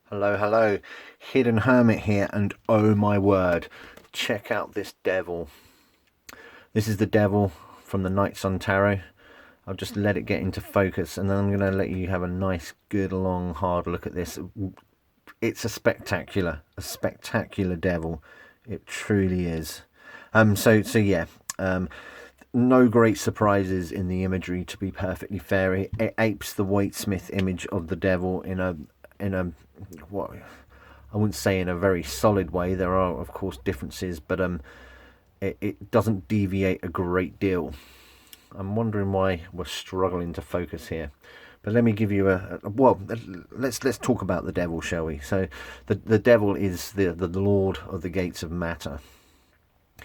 Hello, hello. Hidden Hermit here, and oh my word, check out this devil. This is the devil from the Night Sun Tarot. I'll just let it get into focus, and then I'm going to let you have a nice, good, long, hard look at this. It's a spectacular devil. It truly is. So yeah. No great surprises in the imagery, to be perfectly fair. It apes the Waitsmith image of the devil in a what I wouldn't say in a very solid way. There are of course differences, but it doesn't deviate a great deal. I'm wondering why we're struggling to focus here. But let me give you let's talk about the devil, shall we? So the devil is the lord of the gates of matter.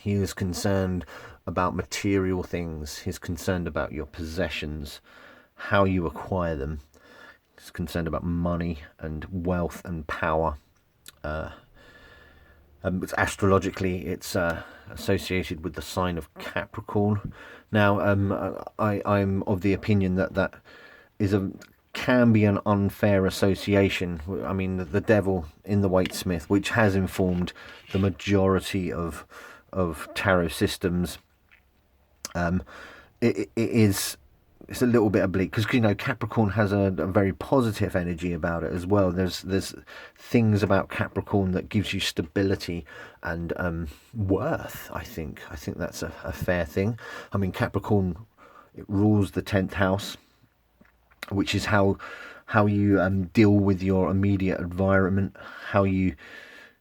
He is concerned about material things. He's concerned about your possessions, how you acquire them. He's concerned about money and wealth and power. Astrologically, it's associated with the sign of Capricorn. Now, I'm of the opinion that can be an unfair association. I mean, the devil in the Waitsmith, which has informed the majority of tarot systems, it's a little bit oblique because Capricorn has a very positive energy about it as well. There's things about Capricorn that gives you stability and worth. I think that's a fair thing. I mean, Capricorn, it rules the 10th house, which is how you deal with your immediate environment, how you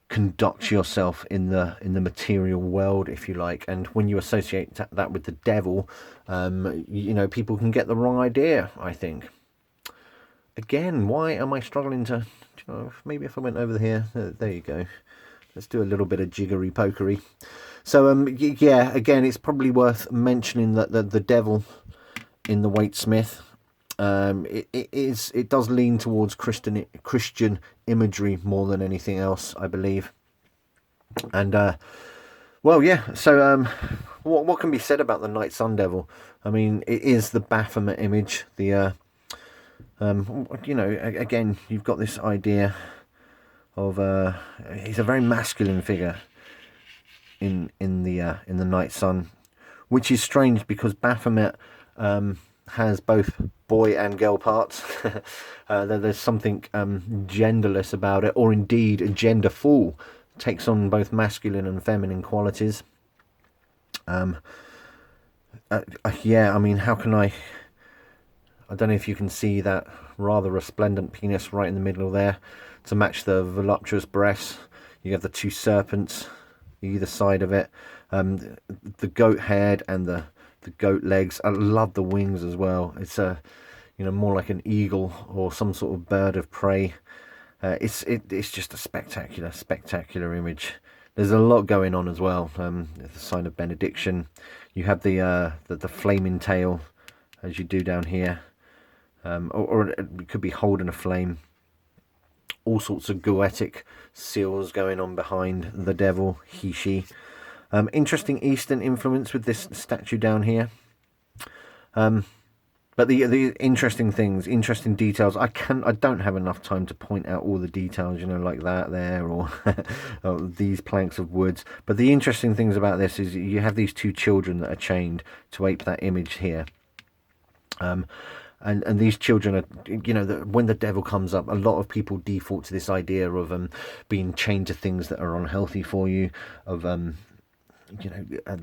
conduct yourself in the material world, if you like. And when you associate that with the devil, people can get the wrong idea, I think. Again, why am I struggling to, maybe if I went over here, there you go. Let's do a little bit of jiggery pokery. So yeah, again, it's probably worth mentioning that the devil in the Waitsmith, it does lean towards Christian imagery more than anything else, I believe. And yeah. So what can be said about the Night Sun Devil? I mean, it is the Baphomet image. The again, you've got this idea of he's a very masculine figure in the Night Sun, which is strange because Baphomet has both boy and girl parts. There's something genderless about it, or indeed a genderful. Takes on both masculine and feminine qualities. Yeah, I mean, how can I don't know if you can see that rather resplendent penis right in the middle there to match the voluptuous breasts. You have the two serpents either side of it, the goat head and the goat legs. I love the wings as well. It's more like an eagle or some sort of bird of prey. It's just a spectacular image. There's a lot going on as well. The sign of benediction. You have the flaming tail, as you do down here, or it could be holding a flame. All sorts of goetic seals going on behind the devil, he, she. Interesting Eastern influence with this statue down here. But the interesting things, interesting details. I don't have enough time to point out all the details, like that there, or, or these planks of woods. But the interesting things about this is you have these two children that are chained to ape that image here. And these children are, when the devil comes up, a lot of people default to this idea of being chained to things that are unhealthy for you, of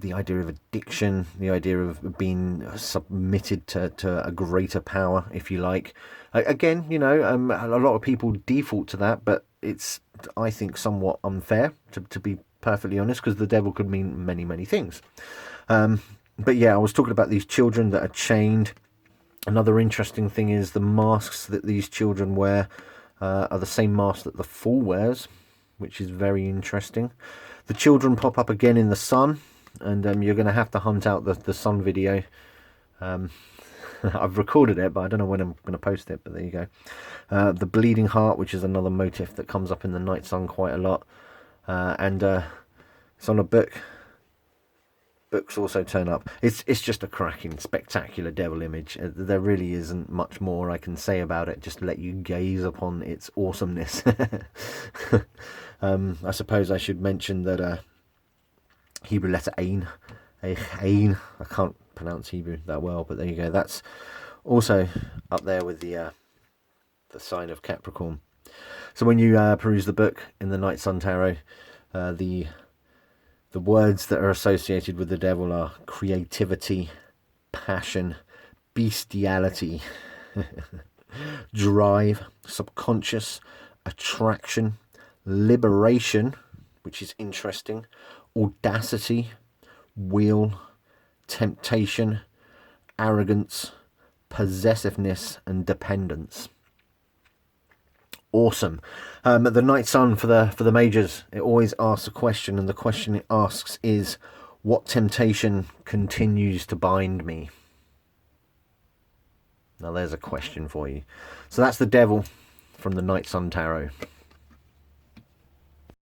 the idea of addiction, the idea of being submitted to a greater power, if you like. Again, a lot of people default to that, but it's, I think, somewhat unfair, to be perfectly honest, because the devil could mean many, many things. But yeah, I was talking about these children that are chained. Another interesting thing is the masks that these children wear are the same mask that the fool wears, which is very interesting. The children pop up again in the sun, and you're going to have to hunt out the sun video. I've recorded it, but I don't know when I'm going to post it, but there you go. The bleeding heart, which is another motif that comes up in the Night Sun quite a lot. And it's on a book. books also turn up. It's just a cracking, spectacular devil image. There really isn't much more I can say about it, just let you gaze upon its awesomeness. I suppose I should mention that Hebrew letter Ain, Ain, I can't pronounce Hebrew that well, but there you go. That's also up there with the sign of Capricorn. So when you peruse the book in the Night Sun Tarot, the words that are associated with the devil are creativity, passion, bestiality, drive, subconscious, attraction, liberation, which is interesting, audacity, will, temptation, arrogance, possessiveness, and dependence. Awesome. The Night Sun for the majors, it always asks a question, and the question it asks is, what temptation continues to bind me? Now there's a question for you. So that's the devil from the Night Sun Tarot.